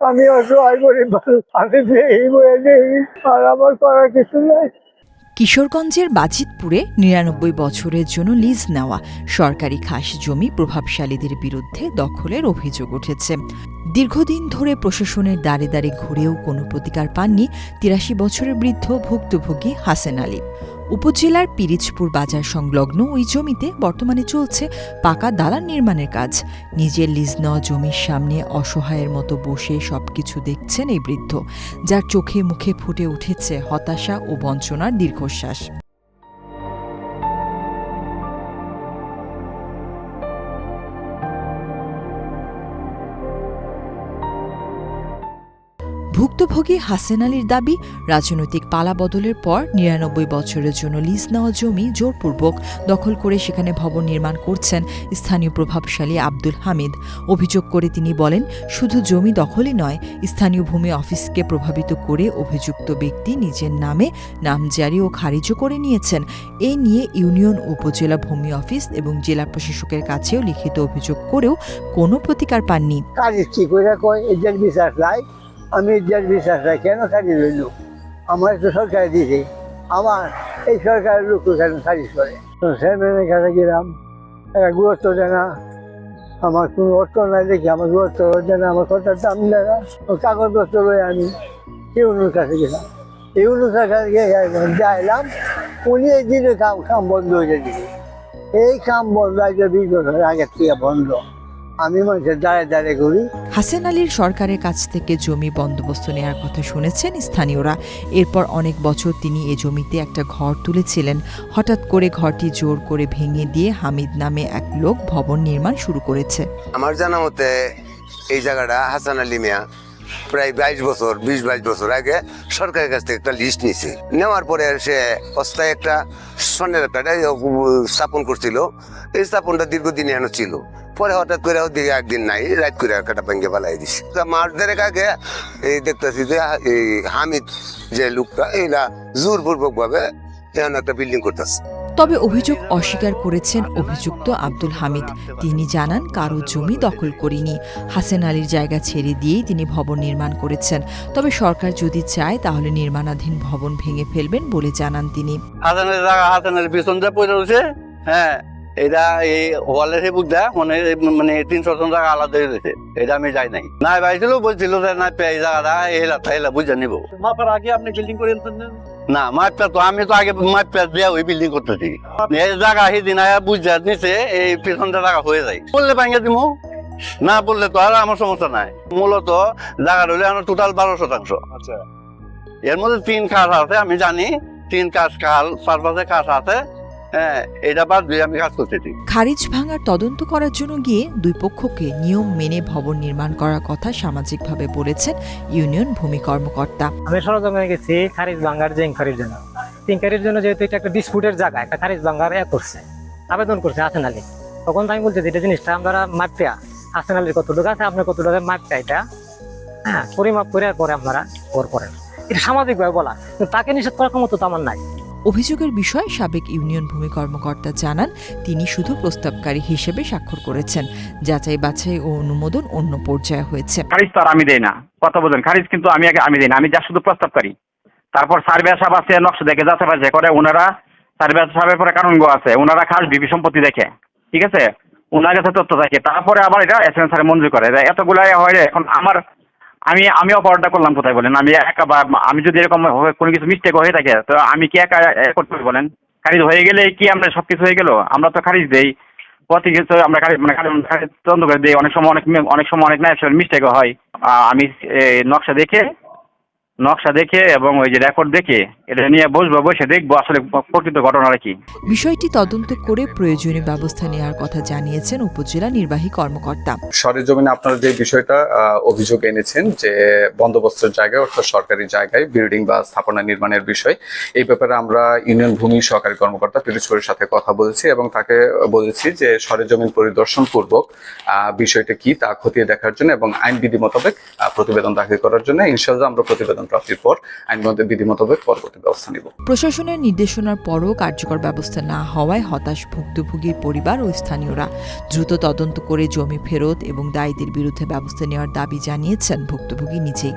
আমি অসহায় গরিব মানুষ, আমি এই বয়ে নেই, আর আমার করার কিছু নাই। কিশোরগঞ্জের বাজিতপুরে ৯৯ বছরের জন্য লিজ নেওয়া সরকারি খাস জমি প্রভাবশালীদের বিরুদ্ধে দখলের অভিযোগ উঠেছে। দীর্ঘদিন ধরে প্রশাসনের দ্বারে দ্বারে ঘুরেও কোনো প্রতিকার পাননি ৮৩ বছরের বৃদ্ধ ভুক্তভোগী হাসেন আলী। উপজেলার পিরিজপুর বাজার সংলগ্ন ওই জমিতে বর্তমানে চলছে পাকা দালান নির্মাণের কাজ। নিজের লিজ নেওয়া জমির সামনে অসহায়ের মতো বসে সবকিছু দেখছেন এই বৃদ্ধ, যার চোখে মুখে ফুটে উঠেছে হতাশা ও বঞ্চনার দীর্ঘশ্বাস। ভুক্তভোগী হাসেন আলীর দাবি, রাজনৈতিক পালাবদলের পর ৯৯ বছরের জন্য লিজ নেওয়া জমি জোরপূর্বক দখল করে সেখানে ভবন নির্মাণ করছেন স্থানীয় প্রভাবশালী আব্দুল হামিদ। অভিযোগ করে তিনি বলেন, শুধু জমি দখলই নয়, স্থানীয় ভূমি অফিসকে প্রভাবিত করে অভিযুক্ত ব্যক্তি নিজের নামে নামজারি ও খারিজও করে নিয়েছেন। এ নিয়ে ইউনিয়ন উপজেলা ভূমি অফিস এবং জেলা প্রশাসকের কাছেও লিখিত অভিযোগ করেও কোনো প্রতিকার পাননি। আমি বিশ্বাস রাখি, কেন খারিজ হইল? আমার তো সরকার দিয়েছে, আমার এই সরকারের লোক কেন খারিজ করে? চেয়ারম্যানের কাছে গেলাম, একটা গুরুত্ব দেয় না, আমার কোনো অর্থ নাই দেখি আমার গুরুত্ব দেয় না, আমার কথার দাম দেয় না। কাগজপত্র লয়ে আমি ইউনুর কাছে গেলাম, ইউনুর কাছে যাইলাম, উনি এই দিনে কাম বন্ধ হয়ে দিবে। এই কাম বন্ধ আজকে ২০ বছর আগের থেকে বন্ধ। আমি মানুষের দাঁড়িয়ে দাঁড়িয়ে করি। হাসেন আলীর সরকারের কাছ থেকে জমি বন্দোবস্ত নেওয়ার কথা শুনেছেন স্থানীয়রা। এরপর অনেক বছর তিনি এ জমিতে একটা ঘর তুলেছিলেন। হঠাৎ করে ঘরটি জোর করে ভেঙে দিয়ে হামিদ নামে এক লোক ভবন নির্মাণ শুরু করেছে। আমার জানা মতে এই জায়গাটা হাসান আলী মিয়া প্রায় ২২ বছর আগে সরকারের কাছ থেকে একটা লিস্ট নিয়েছে। নেওয়ার পরে সে অস্থায়ী একটা স্বর্ণের একটা স্থাপন করছিল। এই স্থাপনটা দীর্ঘদিন এনে ছিল। পরে হঠাৎ করে ওদিকে একদিন নাই, রাত করে একটা ভেঙে পালাই দিছে। মাস দেড়েক আগে এই দেখতেছি যে এই হামিদ যে লোকটা এইটা জোরপূর্বক ভাবে এখানে একটা বিল্ডিং করতেছে। তবে অভিযোগ অস্বীকার করেছেন অভিযুক্ত আব্দুল হামিদ। তিনি জানান, কারো জমি দখল করিনি, হাসেন আলীর জায়গা ছেড়ে দিয়েই তিনি ভবন নির্মাণ করেছেন। তবে সরকার যদি চায় তাহলে নির্মাণাধীন ভবন ভেঙে ফেলবেন বলে জানান তিনি। হাসানের জায়গা হাসানের পিছন দিয়ে পড়ে রয়েছে। হ্যাঁ, এটা এই ওয়ালের বুক দেয় মানে ৩০০ জন জায়গা আলাদা হয়ে রয়েছে। এটা আমি যাই নাই, না ভাইছিল বলছিল যে না এই জায়গাটা এলা বুঝে নিবো। মাপার আগে আপনি বিল্ডিং করে না মাপটা তো আমি তো আগে মাপটা দিয়ে ওই বিল্ডিং করতেছি। এই জায়গা সেদিন বুঝে নিচে এই পিছনটা জায়গা হয়ে যায়। বললে ভাঙে দিব, না বললে তো আর আমার সমস্যা নাই। মূলত জায়গা হলে আমার টোটাল ১২%। আচ্ছা, এর মধ্যে ৩ কাজ আছে, আমি জানি ৩ কাজ খাল ৫ কাজ আছে। হ্যাঁ, এটা বাদ দিয়ে আমি কাজ করতেছি। খারিজ ভাঙার তদন্ত করার জন্য গিয়ে দুই পক্ষকে নিয়ম মেনে ভবন নির্মাণ করার কথা সামাজিকভাবে বলেছেন ইউনিয়ন ভূমি কর্মকর্তা। আমি সরজমিনে গেছি খারিজ ভাঙার যে ইনকোয়ারির জন্য। ইনকোয়ারির জন্য যেহেতু এটা একটা ডিসপুটের জায়গা, একটা খারিজ ভাঙার করছে, আবেদন করছে হাসেন আলী। তখন আমি বলছি এটা জিনিসটা আমরা মাপটা হাসেন আলীর কতটুকু আছে, আপনার কতটুকু মাপটা এটা পরিমাপ করে পরে আপনারা করেন। এটা সামাজিকভাবে বলা, তাকে নিষেধ করার ক্ষমতা তো আমার নাই। অভিযোগের বিষয়ে সাবেক ইউনিয়ন ভূমি কর্মকর্তা জানান, তিনি শুধু প্রস্তাবকারী হিসেবে স্বাক্ষর করেছেন। যাচাই বাছাই ও অনুমোদন অন্য পর্যায়ে হয়েছে। খারিজ তো আর আমি দেই না, কথা বলেন। খারিজ কিন্তু আমি দেই না, আমি যা শুধু প্রস্তাবকারী। তারপর সার্ভে সাহেব আছে, নকশা দেখে যাচাই বাছাই করে। ওনারা সার্ভে সাহেবের পরে কানুনগো আছে, ওনারা খাস বিবি সম্পত্তি দেখে, ঠিক আছে, ওনার কাছে তথ্য থাকে। তারপরে আবার এটা এসএন স্যার মঞ্জুর করে। এতগুলাই হয়। এখন আমি অপরাধটা করলাম কোথায় বলেন? আমি একা, বা আমি যদি এরকম কোনো কিছু মিস্টেক হয়ে থাকে তো আমি কি একা করতে পারি বলেন? খারিজ হয়ে গেলে কি আমরা সবকিছু হয়ে গেল? আমরা তো খারিজ দেই প্রতি কিছু, আমরা খারিজ তদন্ত করে দিই। অনেক সময় অনেক নায়ক মিস্টেকও হয়। আমি নকশা দেখে এবং ওই যে রেকর্ড দেখে এটা নিয়ে বসে দেখবো আসলে প্রকৃত ঘটনাটা কি। বিষয়টি তদন্ত করে প্রয়োজনীয় ব্যবস্থা নেওয়ার কথা জানিয়েছেন উপজেলা নির্বাহী কর্মকর্তা। সরেজমিনে আপনারা যে বিষয়টা অভিযোগ এনেছেন যে বন্দোবস্তের জায়গায় অর্থাৎ সরকারি জায়গায় বিল্ডিং বা স্থাপনা নির্মাণের বিষয়, এই ব্যাপারে আমরা ইউনিয়ন ভূমি সহকারী কর্মকর্তা পিরোজপুরের সাথে কথা বলেছি এবং তাকে বলেছি যে সরেজমিন পরিদর্শন পূর্বক বিষয়টা কি তা খতিয়ে দেখার জন্য এবং আইনবিধি মোতাবেক প্রতিবেদন দাখিল করার জন্য। ইনশাআল্লাহ আমরা প্রতিবেদন আবেদন প্রাপ্তির পর আইনগত বিধি মোতাবেক পরবর্তী ব্যবস্থা নিব। প্রশাসনের নির্দেশনার পরও কার্যকর ব্যবস্থা না হওয়ায় হতাশ ভুক্তভোগীর পরিবার ও স্থানীয়রা। দ্রুত তদন্ত করে জমি ফেরত এবং দায়ীদের বিরুদ্ধে ব্যবস্থা নেওয়ার দাবি জানিয়েছেন ভুক্তভোগী নিজেই।